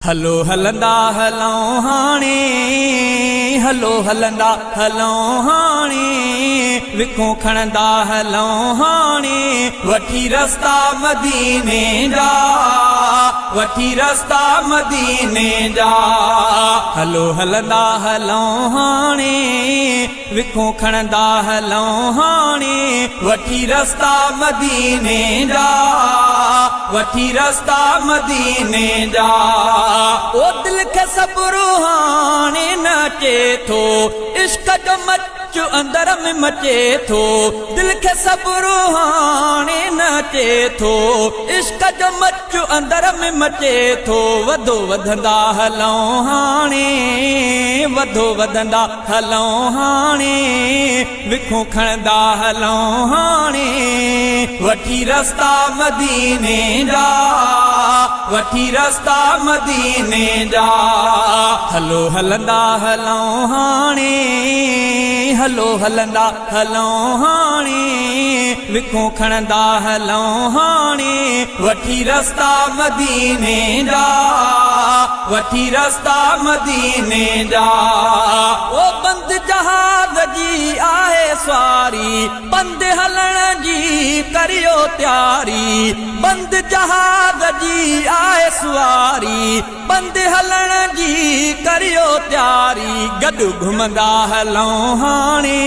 हलो हलंदा हलऊं हाणे, हलो हलंदा हलऊं हाणे, विखूं खणंदा हलऊं हाणे, वठी रस्ता मदीने जा, वठी रस्ता मदीने जा। हलो हलंदा हलऊं हाणे, विखूं खणंदा हलऊं हाणे, वठी रस्ता मदीने जा, वठी रस्ता मदीने जा। ओ दिल के सब रूहानी नचे थो, इश्क जो मच अंदर में मचे थो, दिल के सब रूहानी नचे थो, इश्क जो मच अंदर में मचे थो। वधो वधंदा हलऊं हाणे, वधो वधंदा हलऊं हाणे, विखूं खणंदा हलऊं हाणे, वठी रस्ता मदीने जा, वठी रस्ता मदीने जा। हलो हलंदा हलऊं हाणे, हलो हलंदा हलऊं हाणे, विखूं खणंदा हलऊं हाणे, वठी रस्ता मदीने जा, वठी रस्ता मदीने जा। ओ बंद जहाज जी आहे सवारी, बंद हलण जी करियो तैयारी, बंद जहाज जी आहे सवारी, बंद हलण जी करियो तैयारी। गॾु घुमंदा हलऊं हाणे,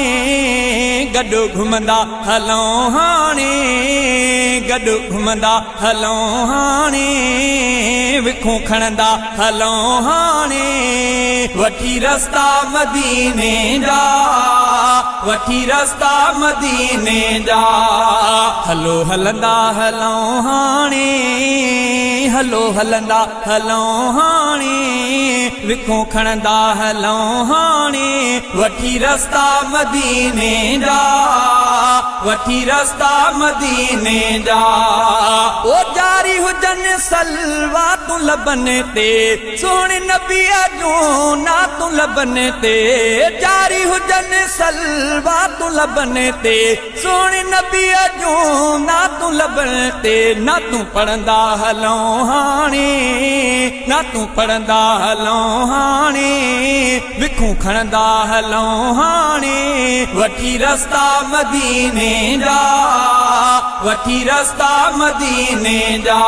गॾु घुमंदा हलऊं हाणे, गॾु घुमंदा हलऊं हाणे, विखूं खणंदा हलऊं हाणे, वठी रस्ता मदीने जा, वठी रस्ता मदीने जा। हलो हलंदा हलऊं हाणे, हलो हलंदा हलऊं हाणे, विखूं खणंदा हलऊं हाणे, वठी रस्ता मदीने जा, वठी रस्ता मदीने जा। ओ जारी हुजन सलवा तू लबन ते, सोहणे नबीअ जूं नातूं लबन ते, जारी हुजन सलवा तू लबन ते, सोहणे नबीअ जूं नातूं लबन ते। नातूं पढ़ंदा हलऊं हाणे, नातूं पढ़ंदा हलऊं हाणे, विखूं खणंदा हलऊं हाणे, वठी रस्ता मदीने जा, वठी रस्ता मदीने जा।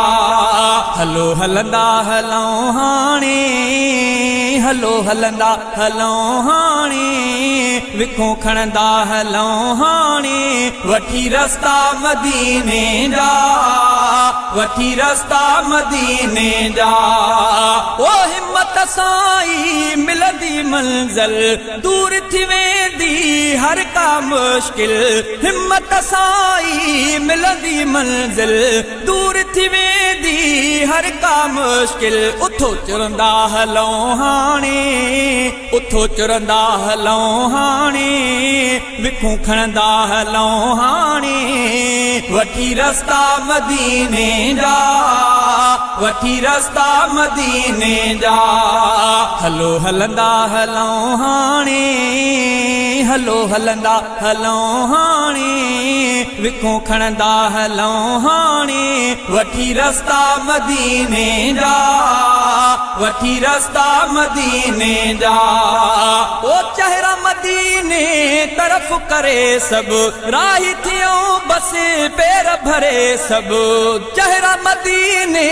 हलो हलंदा हलऊं हाणे, हलो हलंदा हलऊं हाणे, विखूं खणंदा हलऊं हाणे, वठी रस्ता मदीने जा, वठी रस्ता मदीने जा। ओ हिम्मत साई मिलंदी मंज़िल, दूर थी वेंदी हर का मुश्किल, हिम्मत साई मिलंदी मंज़िल, दूर थी वेंदी हर का मुश्किल। उथो चुरंदा हलऊं हाणे, उथो चुरंदा हलऊं हाणे, विखूं खणंदा हलऊं हाणे, वठी रस्ता मदीने जा, वठी रस्ता मदीने जा। हलो हलंदा हलऊं हाणे, हलो हलंदा हलऊं हाणे, विखूं खणंदा हलऊं हाणे, वठी रस्ता मदीने जा, वठी रस्ता मदीने जा। ओ चेहरा मदीने तरफ करे सब, राही थियूं बस पैर भरे सब, चेहरा मदीने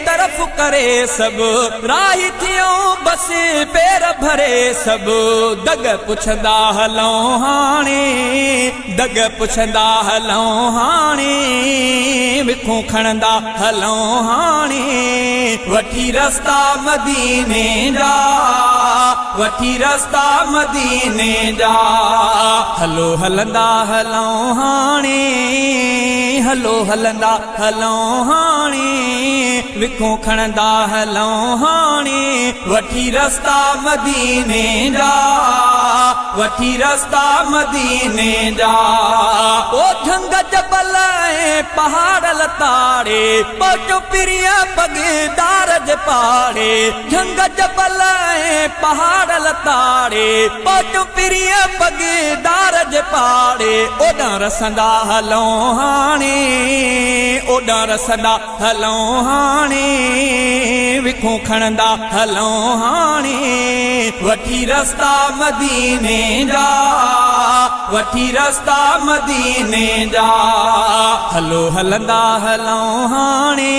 तरफ करे सब, राही थियूं बस पैर भरे सब। दग पुछंदा हलऊं हाणे, दग पुछंदा हलऊं हाणे, विखूं खणंदा हलऊं हाणे, वठी रस्ता मदीने जा, वठी रस्ता मदीने जा। हलो हलंदा हलऊं हाणे, हलो हलंदा हलऊं हाणे, विखूं खणंदा हलऊं हाणे, वठी रस्ता मदीने जा, वठी रस्ता मदीने जा। ओ झंग जबल पहाड़ लताड़े, पहुचो प्रिय बगदार जे पाड़े, झंग जबल पहाड़ लताड़े पोटू पिरिय पगदार जे पाड़े ओॾां रसंदा हलूं हाणे ओॾां रसंदा हलूं हाणे विखूं खणंदा हलूं हाणे वठी रस्ता मदीने जा वठी रस्ता मदीने जा हलो हलंदा हलूं हाणे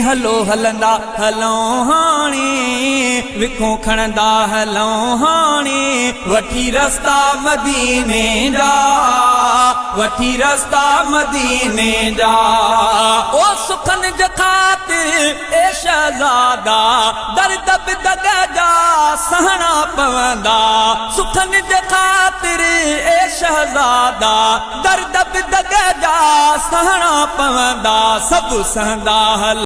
हलो हलंदा हलूं हाणे विखूं खणंदा हलूं हाणे वठी रस्ता मदीने जा वठी रस्ता मदीने जा ओ सुखन जे ख़ातिर ए शहज़ादा दर्द बि दग जा सहणा पवंदा सुखन जे ख़ातिर ए शहज़ादा दर्द बि दग जा सहणा पवंदा सभु सहंदा हल